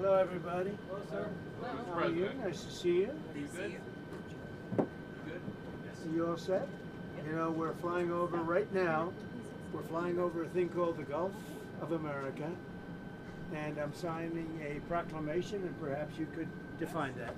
Hello, everybody. Hello, sir. How are you? Nice to see you. You good? Good? Yes. Are you all set? You know, we're flying over right now. We're flying over a thing called the Gulf of America, and I'm signing a proclamation, and perhaps you could define that.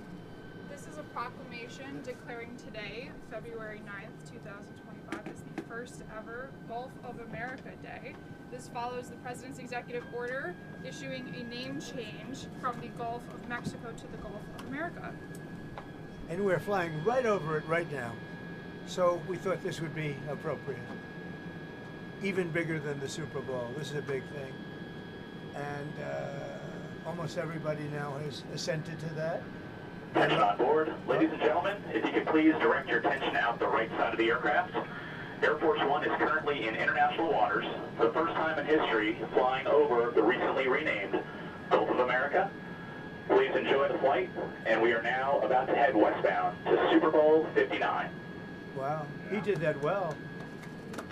This is a proclamation declaring today, February 9th, 2025, as the first ever Gulf of America Day. This follows the President's executive order issuing a name change from the Gulf of Mexico to the Gulf of America. And we're flying right over it right now. So we thought this would be appropriate. Even bigger than the Super Bowl. This is a big thing. And almost everybody now has assented to that. Attention on board. Ladies and gentlemen, if you could please direct your attention out the right side of the aircraft. Air Force One is currently in international waters, for the first time in history, flying over the recently renamed Gulf of America. Please enjoy the flight, and we are now about to head westbound to Super Bowl 59. Wow, he did that well.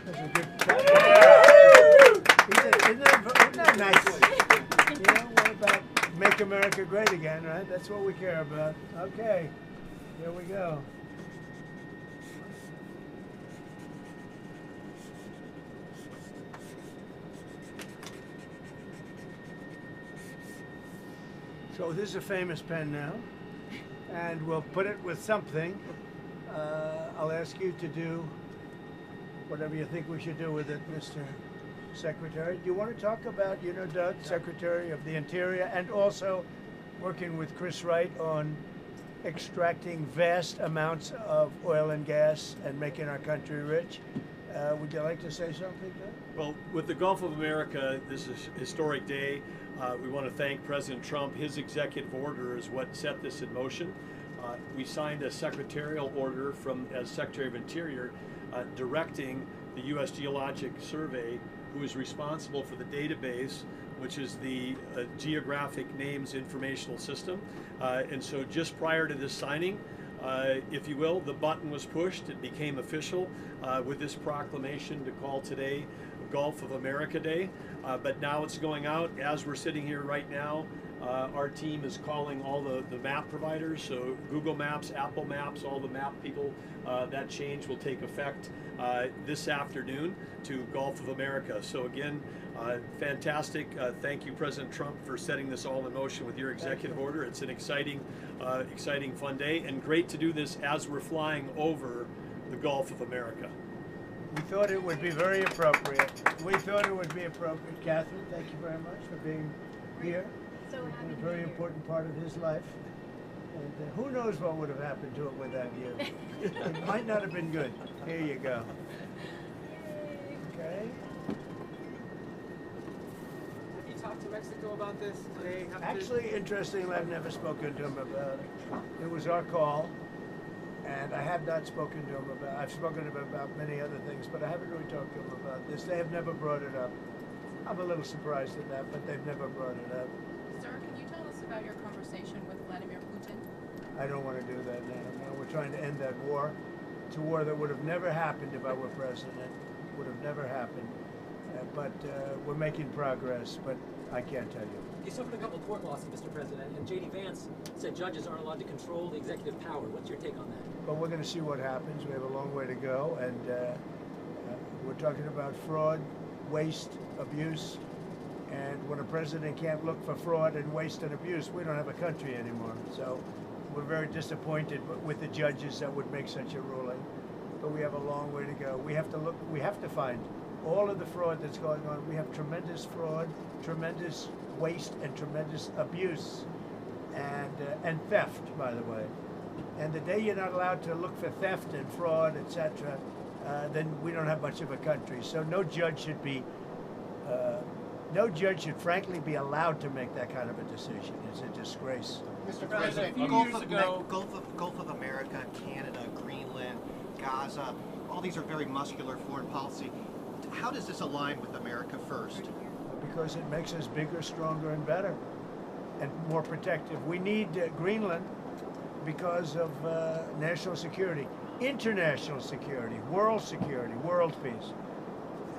That's a good Isn't that nice? You know, what about make America great again, right? That's what we care about. Okay, here we go. So this is a famous pen now, and we'll put it with something. I'll ask you to do whatever you think we should do with it, Mr. Secretary. Do you want to talk about, you know, Doug, Secretary of the Interior, and also working with Chris Wright on extracting vast amounts of oil and gas and making our country rich? Would you like to say something, Doug? Well, with the Gulf of America, this is a historic day. We want to thank President Trump. His executive order is what set this in motion. We signed a secretarial order as Secretary of Interior directing the U.S. Geologic Survey, who is responsible for the database, which is the Geographic Names Informational System. And so just prior to this signing, if you will, the button was pushed. It became official with this proclamation to call today Gulf of America Day. But now it's going out. As we're sitting here right now, our team is calling all the map providers, so Google Maps, Apple Maps, all the map people. That change will take effect this afternoon to Gulf of America. So again, fantastic. Thank you, President Trump, for setting this all in motion with your executive order. It's an exciting, fun day, and great to do this as we're flying over the Gulf of America. We thought it would be very appropriate. We thought it would be appropriate. Catherine, thank you very much for being here. So It's happy been a to very be here. important part of his life. And who knows what would have happened to it without you. It might not have been good. Here you go. Okay. Have you talked to Mexico about this? They have Actually, interestingly, I've never spoken to him about it. It was our call, and I have not spoken to him about. I've spoken to him about many other things, but I haven't really talked to him about this. They have never brought it up. I'm a little surprised at that, but they've never brought it up. Sir, can you tell us about your conversation with Vladimir Putin? I don't want to do that now. No, we're trying to end that war. It's a war that would have never happened if I were president. Would have never happened. But we're making progress, but I can't tell you. You suffered a couple of court losses, Mr. President, and J.D. Vance said judges aren't allowed to control the executive power. What's your take on that? But we're going to see what happens. We have a long way to go, and we're talking about fraud, waste, abuse, and when a president can't look for fraud and waste and abuse, we don't have a country anymore. So we're very disappointed with the judges that would make such a ruling, but we have a long way to go. We have to find all of the fraud that's going on. We have tremendous fraud, tremendous waste, and tremendous abuse, and theft, by the way. And the day you're not allowed to look for theft and fraud, etc., then we don't have much of a country. So no judge should frankly be allowed to make that kind of a decision. It's a disgrace. Mr. President, Gulf of America, Canada, Greenland, Gaza, all these are very muscular foreign policy. How does this align with America First? Because it makes us bigger, stronger, and better, and more protective. We need Greenland because of national security, international security, world peace.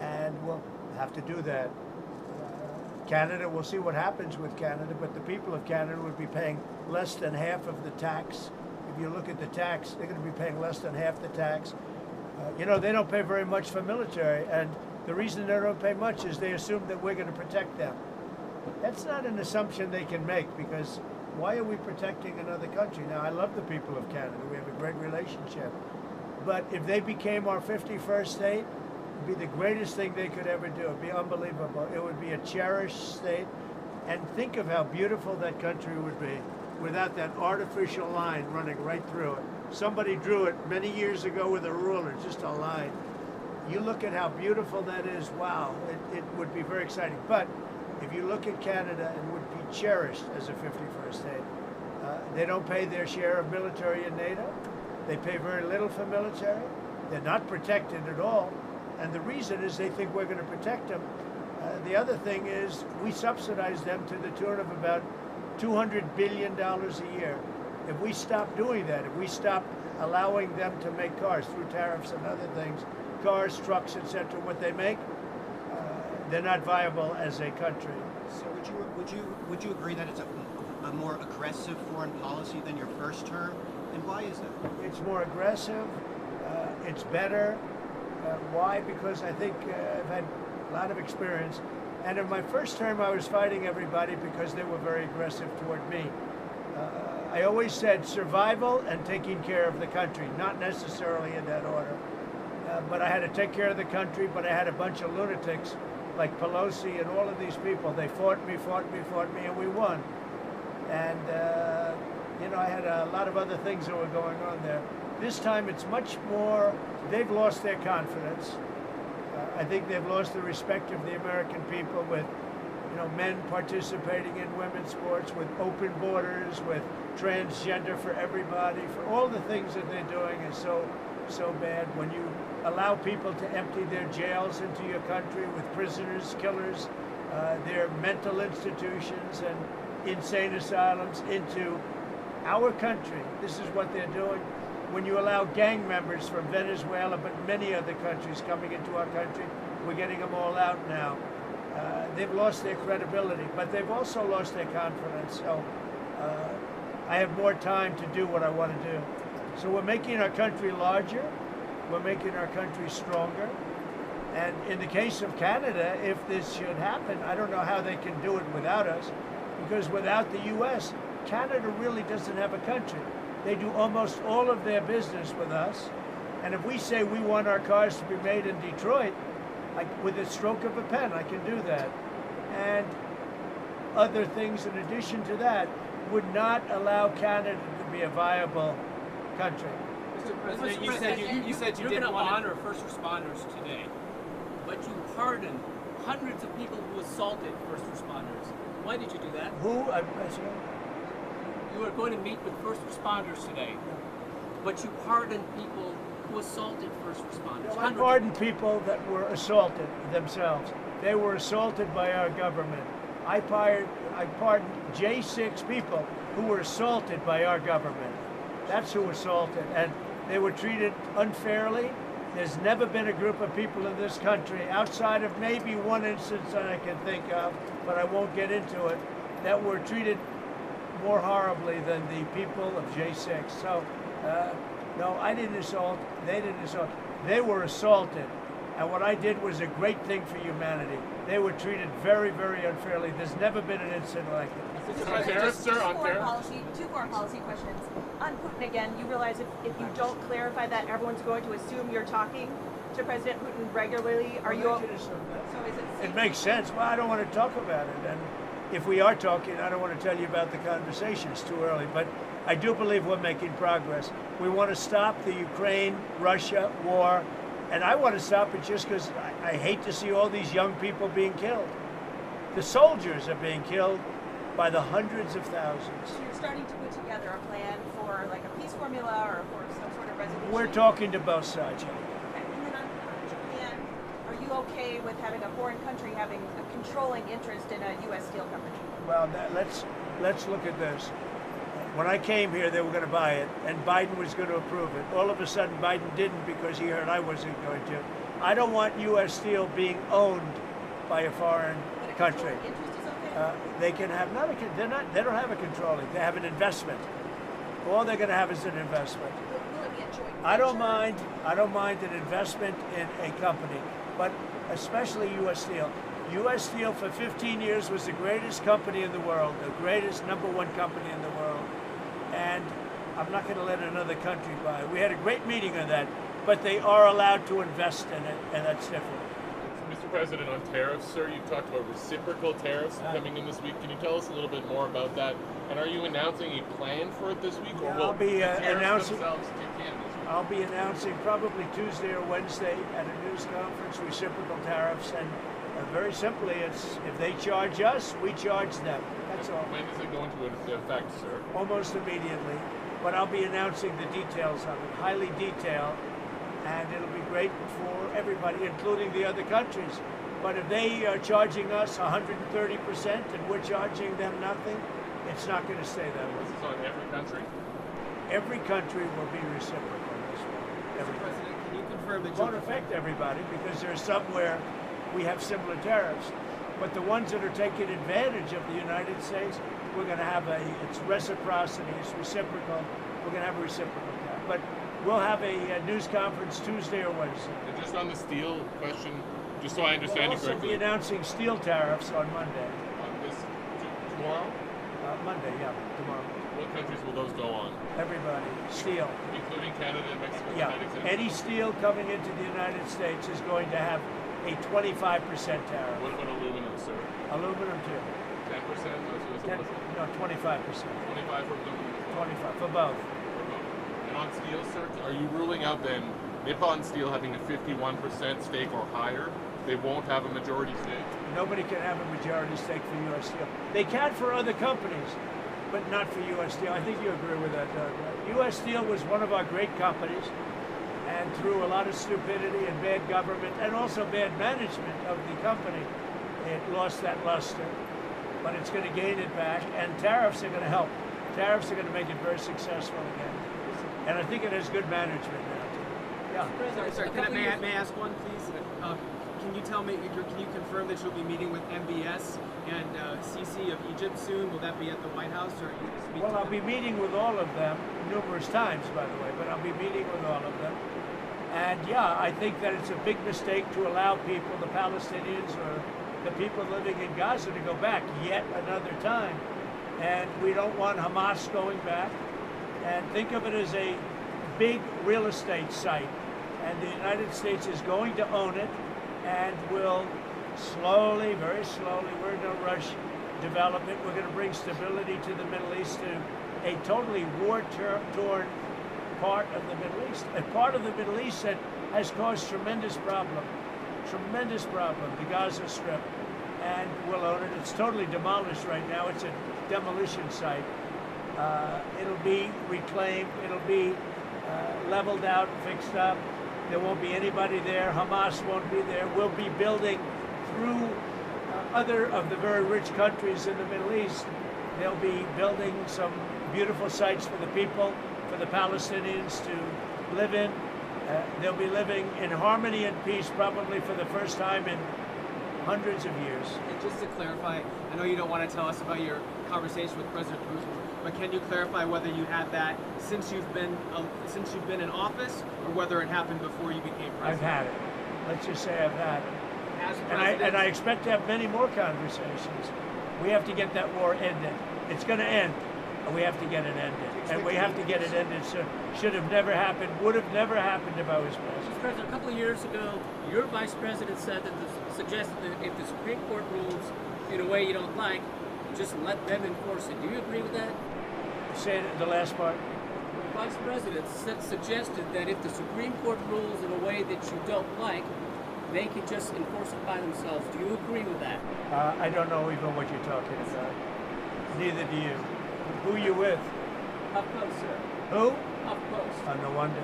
And we'll have to do that. Canada, we'll see what happens with Canada, but the people of Canada would be paying less than half of the tax. If you look at the tax, they're going to be paying less than half the tax. You know, they don't pay very much for military, and the reason they don't pay much is they assume that we're going to protect them. That's not an assumption they can make, because why are we protecting another country? Now, I love the people of Canada. We have a great relationship. But if they became our 51st state, it would be the greatest thing they could ever do. It would be unbelievable. It would be a cherished state. And think of how beautiful that country would be without that artificial line running right through it. Somebody drew it many years ago with a ruler, just a line. You look at how beautiful that is, wow, it would be very exciting. But if you look at Canada, it would be cherished as a 51st state. They don't pay their share of military in NATO. They pay very little for military. They're not protected at all. And the reason is they think we're going to protect them. The other thing is we subsidize them to the tune of about $200 billion a year. If we stop doing that, if we stop allowing them to make cars through tariffs and other things, cars, trucks, etc., what they make, they're not viable as a country. So would you agree that it's a more aggressive foreign policy than your first term? And why is that? It's more aggressive. It's better. Why? Because I think I've had a lot of experience. And in my first term, I was fighting everybody because they were very aggressive toward me. I always said survival and taking care of the country, not necessarily in that order. But I had to take care of the country, but I had a bunch of lunatics like Pelosi and all of these people. They fought me, and we won. And, you know, I had a lot of other things that were going on there. This time it's much more, they've lost their confidence. I think they've lost the respect of the American people with, you know, men participating in women's sports, with open borders, with transgender for everybody, for all the things that they're doing is so bad. When you allow people to empty their jails into your country with prisoners, killers, their mental institutions and insane asylums into our country, this is what they're doing. When you allow gang members from Venezuela, but many other countries coming into our country, we're getting them all out now. They've lost their credibility, but they've also lost their confidence. So I have more time to do what I want to do. So we're making our country larger. We're making our country stronger. And in the case of Canada, if this should happen, I don't know how they can do it without us, because without the U.S., Canada really doesn't have a country. They do almost all of their business with us. And if we say we want our cars to be made in Detroit, with a stroke of a pen, I can do that. And other things in addition to that would not allow Canada to be a viable country. Mr. President, you said you You're didn't going to want honor first responders today, but you pardoned hundreds of people who assaulted first responders. Why did you do that? Who? You are going to meet with first responders today, but you pardoned people who assaulted first responders. I pardoned people that were assaulted themselves. They were assaulted by our government. I pardoned J6 people who were assaulted by our government. That's who assaulted, and they were treated unfairly. There's never been a group of people in this country, outside of maybe one instance that I can think of, but I won't get into it, that were treated more horribly than the people of J6. So, no, I didn't assault, they didn't assault. They were assaulted, and what I did was a great thing for humanity. They were treated very, very unfairly. There's never been an incident like this. Two foreign policy questions. On Putin again, you realize if you don't clarify that, everyone's going to assume you're talking to President Putin regularly. Are you? So is it? It makes sense. Well, I don't want to talk about it, and if we are talking, I don't want to tell you about the conversation. It's too early, but I do believe we're making progress. We want to stop the Ukraine-Russia war, and I want to stop it just because I hate to see all these young people being killed. The soldiers are being killed by the hundreds of thousands. So you're starting to put together a plan for like a peace formula or for some sort of resolution? We're talking to both sides. Okay. And then on Japan, are you okay with having a foreign country having a controlling interest in a U.S. steel company? Well, let's look at this. When I came here, they were going to buy it, and Biden was going to approve it. All of a sudden, Biden didn't because he heard I wasn't going to. I don't want U.S. steel being owned by a foreign country. Interest is they can have they don't have a controlling. They have an investment. All they're going to have is an investment. Will it be a joint venture? I don't mind an investment in a company, but especially U.S. Steel. U.S. Steel for 15 years was the greatest company in the world, the greatest #1 company in the world, and I'm not going to let another country buy it. We had a great meeting on that, but they are allowed to invest in it, and that's different. Mr. President, on tariffs, sir, you talked about reciprocal tariffs coming in this week. Can you tell us a little bit more about that? And are you announcing a plan for it this week, or will I'll be announcing. themselves kick in this week? I'll be announcing probably Tuesday or Wednesday at a news conference reciprocal tariffs, and very simply, it's if they charge us, we charge them. That's all. When is it going to affect, sir? Almost immediately, but I'll be announcing the details of it, highly detailed, and it'll be great for everybody, including the other countries. But if they are charging us 130% and we're charging them nothing, it's not going to stay that way. This is on every country? Every country will be reciprocal in this way. Mr. President, can you confirm that It won't affect everybody because there's somewhere we have similar tariffs. But the ones that are taking advantage of the United States, we're going to have it's reciprocity, it's reciprocal. We're going to have a reciprocal tariff. But we'll have a news conference Tuesday or Wednesday. And just on the steel question, just so I understand We'll it also correctly. be announcing steel tariffs on Monday. On this tomorrow? Monday, yeah, tomorrow. What countries will those go on? Everybody, steel. Including Canada and Mexico? Yeah, Not exempt? any steel coming into the United States is going to have a 25% tariff. What about aluminum, sir? Aluminum too. 10%? No, 25%. 25 for aluminum? 25 for both. And on steel, sir, are you ruling out then Nippon Steel having a 51% stake or higher? They won't have a majority stake? Nobody can have a majority stake for U.S. Steel. They can for other companies, but not for U.S. Steel. I think you agree with that, Doug. U.S. Steel was one of our great companies, and through a lot of stupidity and bad government and also bad management of the company, it lost that luster. But it's going to gain it back, and tariffs are going to help. Tariffs are going to make it very successful again. And I think it has good management now, too. Yeah. Sorry, may I ask one, please? Can you tell me, can you confirm that you'll be meeting with MBS and Sisi of Egypt soon? Will that be at the White House, or are you going to speak Well, I'll be meeting with all of them numerous times, by the way, but I'll be meeting with all of them. And yeah, I think that it's a big mistake to allow people, the Palestinians or the people living in Gaza, to go back yet another time. And we don't want Hamas going back. And think of it as a big real estate site. And the United States is going to own it and will slowly, very slowly, we're in no rush, develop it. We're going to bring stability to the Middle East, to a totally war-torn part of the Middle East. A part of the Middle East that has caused tremendous problem, the Gaza Strip. And we'll own it. It's totally demolished right now. It's a demolition site. It'll be reclaimed. It'll be leveled out, fixed up. There won't be anybody there. Hamas won't be there. We'll be building through other of the very rich countries in the Middle East. They'll be building some beautiful sites for the people, for the Palestinians to live in. They'll be living in harmony and peace probably for the first time in hundreds of years. And just to clarify, I know you don't want to tell us about your conversation with President Putin, but can you clarify whether you had that since you've been in office, or whether it happened before you became president? I've had it. Let's just say I've had it. As And I expect to have many more conversations. We have to get that war ended. It's going to end, and we have to get it ended. And we have to get it ended. So should have never happened. Would have never happened if I was president. Mr. President, a couple of years ago, your vice president suggested that if the Supreme Court rules in a way you don't like, just let them enforce it. Do you agree with that? Say the last part. The vice president suggested that if the Supreme Court rules in a way that you don't like, they can just enforce it by themselves. Do you agree with that? I don't know even what you're talking about. Neither do you. Who are you with? HuffPost, sir. Who? HuffPost. Oh, no wonder.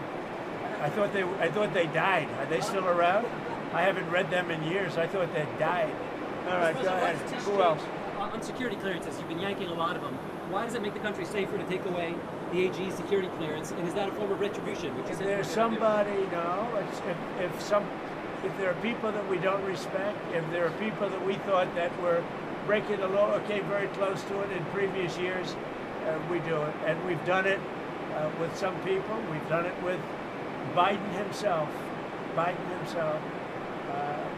I thought they died. Are they still around? I haven't read them in years. I thought they died. All right, go ahead. Who else? On security clearances, you've been yanking a lot of them. Why does it make the country safer to take away the AG's security clearance? And is that a form of retribution? If there's somebody, no. If there are people that we don't respect, if there are people that we thought that were breaking the law or came very close to it in previous years, we do it. And we've done it with some people. We've done it with Biden himself.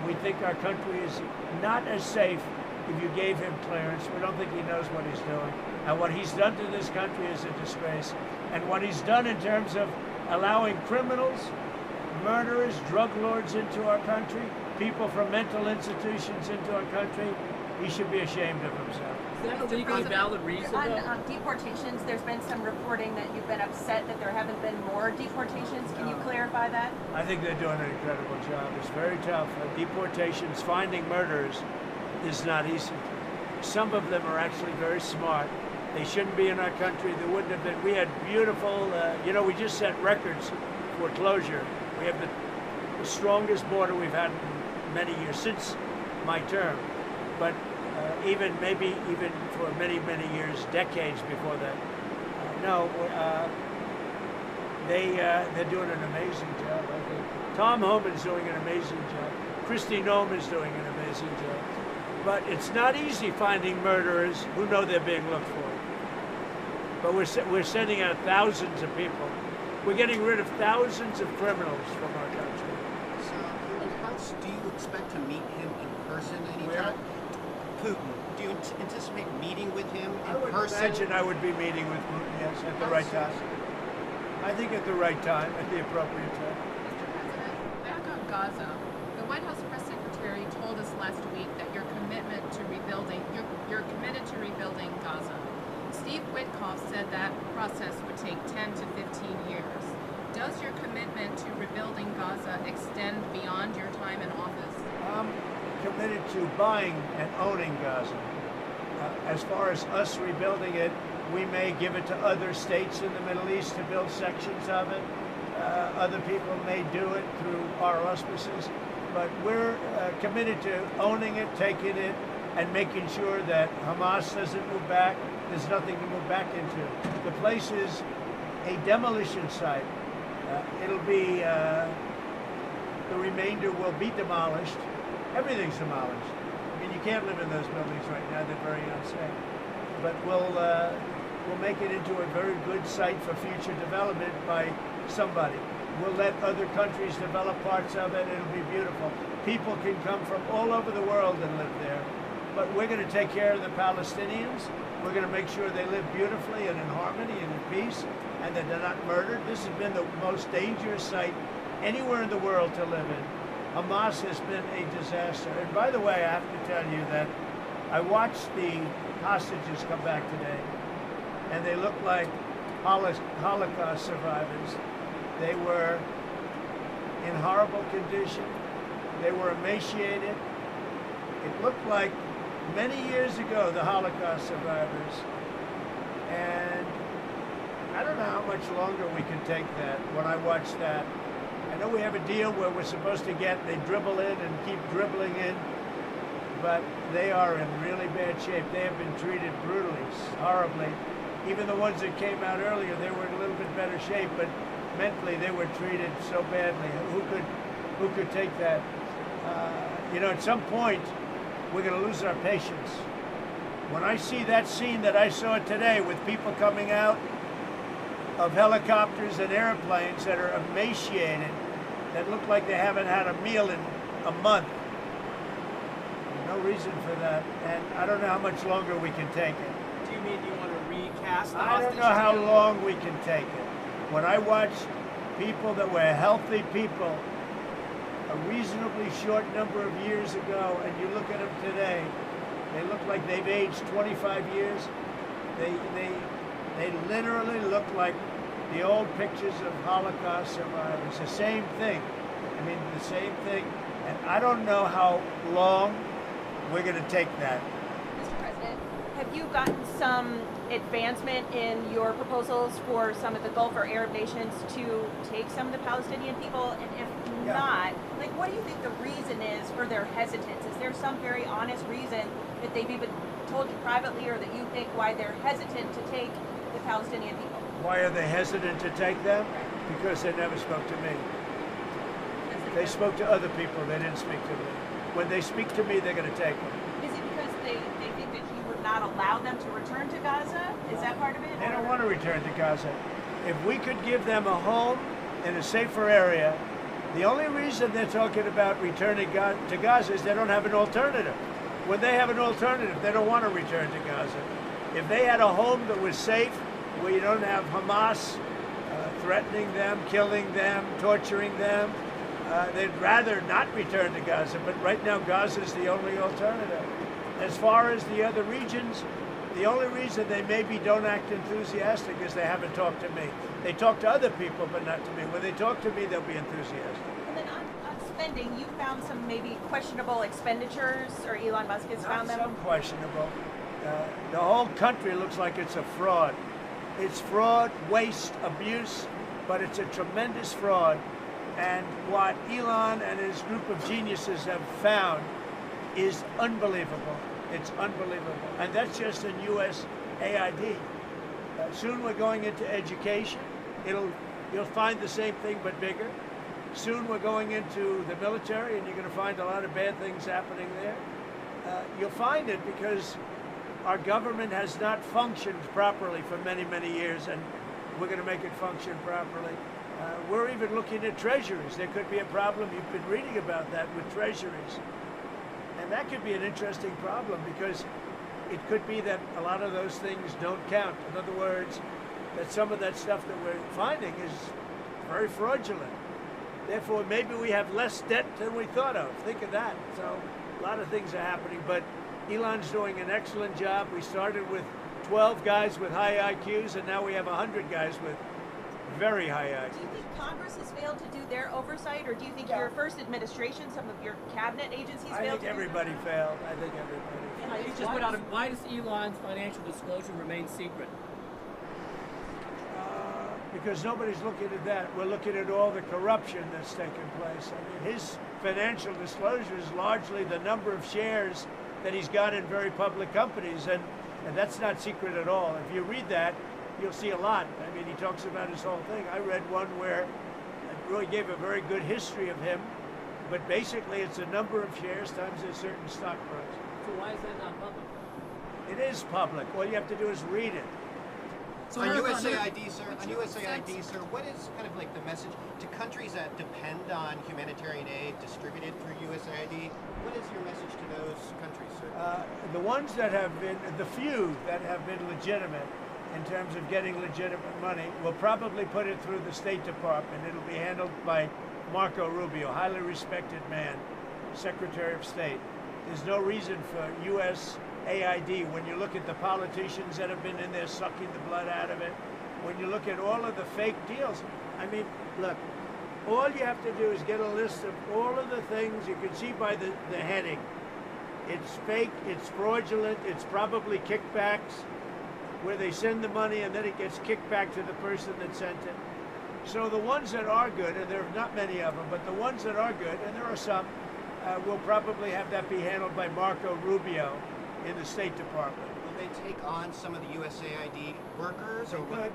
We think our country is not as safe if you gave him clearance. We don't think he knows what he's doing. And what he's done to this country is a disgrace. And what he's done in terms of allowing criminals, murderers, drug lords into our country, people from mental institutions into our country, he should be ashamed of himself. Is that a legally valid reason? On deportations, there's been some reporting that you've been upset that there haven't been more deportations. Can you clarify that? I think they're doing an incredible job. It's very tough. Deportations, finding murderers is not easy. Some of them are actually very smart. They shouldn't be in our country. They wouldn't have been. We had beautiful, we just set records for closure. We have the strongest border we've had in many years, since my term. But even for many years, decades before that. They're doing an amazing job. I think Tom Homan's doing an amazing job. Kristi Noem's doing an amazing job. But it's not easy finding murderers who know they're being looked for. But we're sending out thousands of people. We're getting rid of thousands of criminals from our country. So, do you expect to meet him in person anytime? Putin. Do you anticipate meeting with him in person? I imagine I would be meeting with Putin, yes, at the right time. I think at the right time, at the appropriate time. Mr. President, back on Gaza, the White House press secretary told us last week that you're committed to rebuilding Gaza. Steve Witkoff said that process would take 10 to 15 years. Does your commitment to rebuilding Gaza extend beyond your time in office? I'm committed to buying and owning Gaza. As far as us rebuilding it, we may give it to other states in the Middle East to build sections of it. Other people may do it through our auspices. But we're committed to owning it, taking it, and making sure that Hamas doesn't move back. There's nothing to move back into. The place is a demolition site. It'll be, the remainder will be demolished. Everything's demolished. I mean, you can't live in those buildings right now. They're very unsafe. But we'll make it into a very good site for future development by somebody. We'll let other countries develop parts of it. It'll be beautiful. People can come from all over the world and live there. But we're going to take care of the Palestinians. We're going to make sure they live beautifully and in harmony and in peace, and that they're not murdered. This has been the most dangerous site anywhere in the world to live in. Hamas has been a disaster. And by the way, I have to tell you that I watched the hostages come back today, and they look like Holocaust survivors. They were in horrible condition. They were emaciated. It looked like many years ago, the Holocaust survivors. And I don't know how much longer we can take that when I watch that. I know we have a deal where we're supposed to they dribble in and keep dribbling in, but they are in really bad shape. They have been treated brutally, horribly. Even the ones that came out earlier, they were in a little bit better shape, but mentally they were treated so badly. Who could take that? At some point, we're going to lose our patience. When I see that scene that I saw today with people coming out of helicopters and airplanes that are emaciated, that look like they haven't had a meal in a month, no reason for that. And I don't know how much longer we can take it. Do you mean you want to recast the I don't know how long we can take it. When I watch people that were healthy people a reasonably short number of years ago, and you look at them today, they look like they've aged 25 years. They literally look like the old pictures of Holocaust survivors. The same thing. I mean, the same thing. And I don't know how long we're going to take that. Mr. President, have you gotten some advancement in your proposals for some of the Gulf or Arab nations to take some of the Palestinian people? And if not, what do you think the reason is for their hesitance? Is there some very honest reason that they've even told you privately, or that you think why they're hesitant to take the Palestinian people? Why are they hesitant to take them? Because they never spoke to me. They spoke to other people. They didn't speak to me. When they speak to me, they're going to take them. Is it because they not allow them to return to Gaza? Is that part of it? They don't want to return to Gaza. If we could give them a home in a safer area, the only reason they're talking about returning to Gaza is they don't have an alternative. When they have an alternative, they don't want to return to Gaza. If they had a home that was safe, where you don't have Hamas threatening them, killing them, torturing them, they'd rather not return to Gaza. But right now, Gaza is the only alternative. As far as the other regions, the only reason they maybe don't act enthusiastic is they haven't talked to me. They talk to other people, but not to me. When they talk to me, they'll be enthusiastic. And then on spending, you found some maybe questionable expenditures, or Elon Musk has found them? Some questionable. The whole country looks like it's a fraud. It's fraud, waste, abuse, but it's a tremendous fraud. And what Elon and his group of geniuses have found is unbelievable. It's unbelievable. And that's just in US AID. Soon we're going into education. You'll find the same thing but bigger. Soon we're going into the military, and you're going to find a lot of bad things happening there. You'll find it because our government has not functioned properly for many, many years, and we're going to make it function properly. We're even looking at treasuries. There could be a problem. You've been reading about that with treasuries. And that could be an interesting problem because it could be that a lot of those things don't count. In other words, that some of that stuff that we're finding is very fraudulent. Therefore, maybe we have less debt than we thought of. Think of that. So a lot of things are happening, but Elon's doing an excellent job. We started with 12 guys with high IQs, and now we have 100 guys with very high IQs. Do you think Congress has failed to do their oversight, or do you think your first administration, some of your cabinet agencies failed to do I think everybody failed. I think everybody failed. You just put out why does Elon's financial disclosure remain secret? Because nobody's looking at that. We're looking at all the corruption that's taken place. I mean, his financial disclosure is largely the number of shares that he's got in very public companies, and that's not secret at all. If you read that, you'll see a lot. I mean, he talks about his whole thing. I read one where it really gave a very good history of him, but basically it's a number of shares times a certain stock price. So why is that not public? It is public. All you have to do is read it. So on USAID, sir, what is kind of like the message to countries that depend on humanitarian aid distributed through USAID? What is your message to those countries, sir? The ones that have been, the few that have been legitimate in terms of getting legitimate money, will probably put it through the State Department. It'll be handled by Marco Rubio, highly respected man, Secretary of State. There's no reason for USAID, when you look at the politicians that have been in there sucking the blood out of it, when you look at all of the fake deals, I mean, look, all you have to do is get a list of all of the things you can see by the heading. It's fake, it's fraudulent, it's probably kickbacks, where they send the money and then it gets kicked back to the person that sent it. So the ones that are good, and there are not many of them, but the ones that are good, and there are some, will probably have that be handled by Marco Rubio in the State Department. Will they take on some of the USAID workers? They could,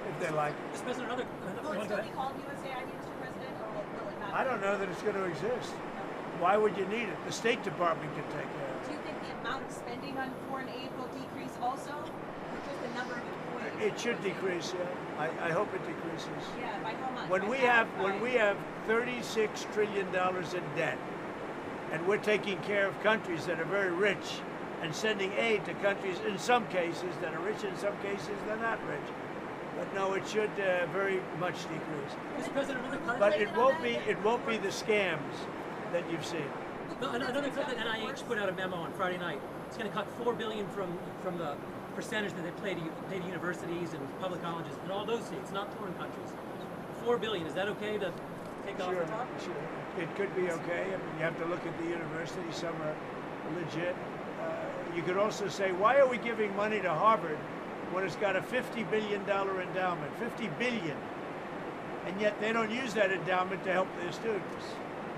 if they like. Will it still be called USAID, Mr. President, or will it not? I don't know that it's going to exist. Why would you need it? The State Department can take care of it. Do you think the amount of spending on foreign aid will decrease also? Or just the number of employees? It should decrease, yeah. I hope it decreases. Yeah, by how much? When we have $36 trillion in debt, and we're taking care of countries that are very rich and sending aid to countries, in some cases, that are rich, in some cases, they're not rich. But no, it should very much decrease. Mr. President, But it won't be the scams that you've seen. Another NIH put out a memo on Friday night. It's going to cut $4 billion from the percentage that they pay to universities and public colleges and all those seats, not foreign countries. $4 billion. Is that okay to take off the top? Sure. It could be okay. I mean, you have to look at the universities. Some are legit. You could also say, why are we giving money to Harvard when it's got a $50 billion endowment? $50 billion. And yet they don't use that endowment to help their students.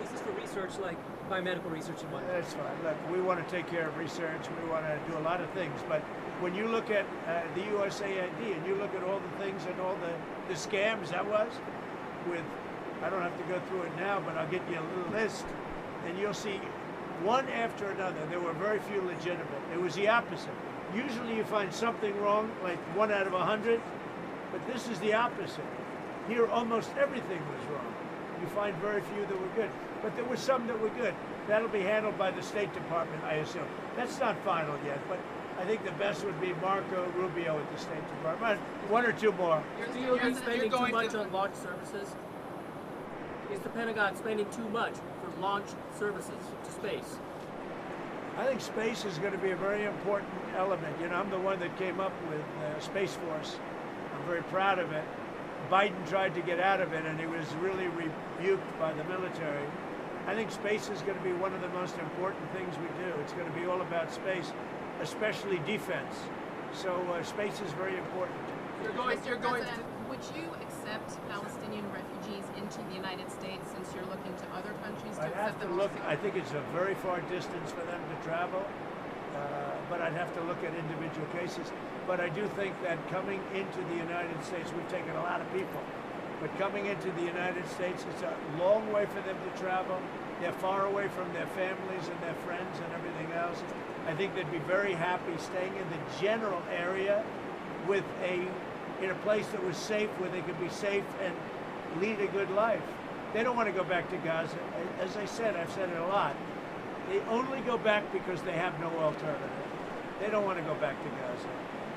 This is for research like biomedical research and whatnot. That's fine. Look, we want to take care of research. We want to do a lot of things. But when you look at the USAID and you look at all the things and all the scams that was with, I don't have to go through it now, but I'll get you a little list, and you'll see one after another. There were very few legitimate. It was the opposite. Usually you find something wrong, like 1 out of 100, but this is the opposite. Here almost everything was wrong. You find very few that were good, but there were some that were good. That'll be handled by the State Department, I assume. That's not final yet, but I think the best would be Marco Rubio at the State Department. 1 or 2 more. You're spending too much on launch services? Is the Pentagon spending too much for launch services to space? I think space is going to be a very important element. You know, I'm the one that came up with Space Force. I'm very proud of it. Biden tried to get out of it, and he was really rebuked by the military. I think space is going to be one of the most important things we do. It's going to be all about space, especially defense. So space is very important. Mr. President, would you accept Palestinian refugees into the United States since you're looking to other countries to I'd have accept to them? look. I think it's a very far distance for them to travel, but I'd have to look at individual cases. But I do think that coming into the United States, we've taken a lot of people, but coming into the United States, it's a long way for them to travel. They're far away from their families and their friends and everything else. I think they'd be very happy staying in the general area with in a place that was safe, where they could be safe and lead a good life. They don't want to go back to Gaza. As I said, I've said it a lot. They only go back because they have no alternative. They don't want to go back to Gaza.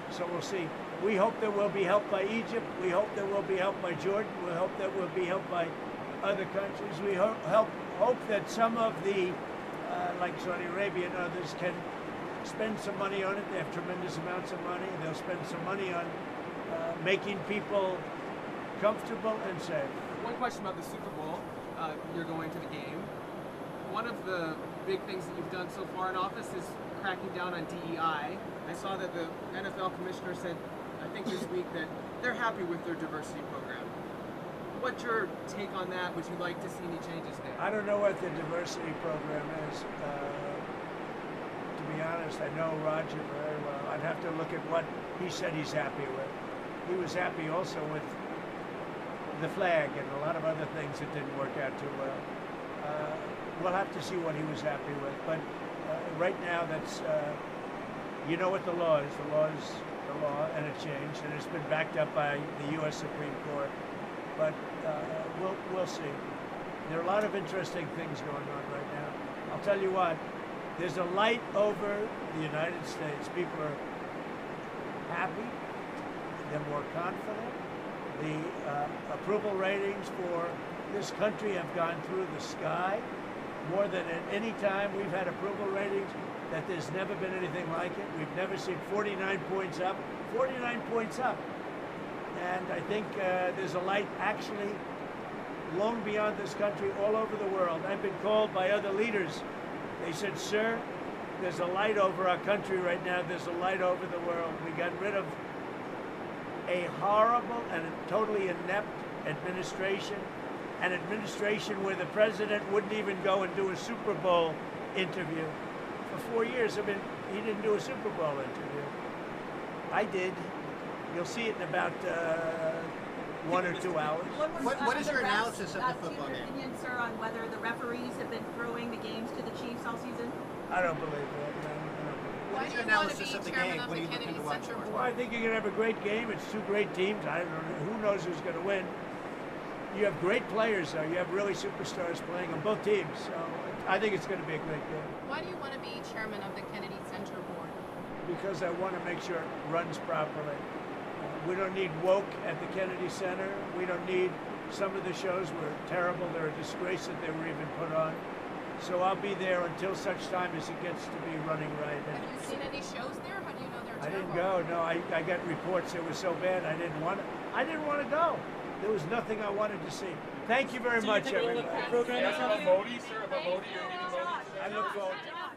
So we'll see. We hope that we'll be helped by Egypt. We hope that we'll be helped by Jordan. We hope that we'll be helped by other countries. We hope that some of the, like Saudi Arabia and others, can spend some money on it. They have tremendous amounts of money. They'll spend some money on making people comfortable and safe. One question about the Super Bowl. You're going to the game. One of the big things that you've done so far in office is cracking down on DEI. I saw that the NFL commissioner said, I think this week, that they're happy with their diversity program. What's your take on that? Would you like to see any changes there? I don't know what the diversity program is. To be honest, I know Roger very well. I'd have to look at what he said he's happy with. He was happy also with the flag and a lot of other things that didn't work out too well. We'll have to see what he was happy with. But right now, that's, you know what the law is. The law is the law, and it changed, and it's been backed up by the U.S. Supreme Court. But we'll see. There are a lot of interesting things going on right now. I'll tell you what, there's a light over the United States. People are happy. They're more confident. The approval ratings for this country have gone through the sky. More than at any time we've had approval ratings that there's never been anything like it. We've never seen 49 points up. 49 points up. And I think there's a light actually long beyond this country, all over the world. I've been called by other leaders. They said, sir, there's a light over our country right now. There's a light over the world. We got rid of a horrible and a totally inept administration, an administration where the president wouldn't even go and do a Super Bowl interview. For 4 years, he didn't do a Super Bowl interview. I did. You'll see it in about 1 or 2 hours. What is your analysis of the football Your game? opinion, sir, on whether the referees have been throwing the games to the Chiefs all season? I don't believe that. No. Why What is do your you want to be analysis of the chairman game? of What the are you looking Kennedy to watch Center for? Well, I Board? think you're going to have a great game. It's 2 great teams. I don't know. Who knows who's going to win? You have great players, though. You have really superstars playing on both teams. So I think it's going to be a great game. Why do you want to be chairman of the Kennedy Center Board? Because I want to make sure it runs properly. We don't need woke at the Kennedy Center. We don't need, some of the shows were terrible. They're a disgrace that they were even put on. So I'll be there until such time as it gets to be running right. Have you seen any shows there? How do you know they're I terrible? didn't go. No, I got reports it was so bad I didn't want to go. There was nothing I wanted to see. Thank you very much, everybody. About Modi, sir, about Modi, you're meeting Modi. I look forward to it.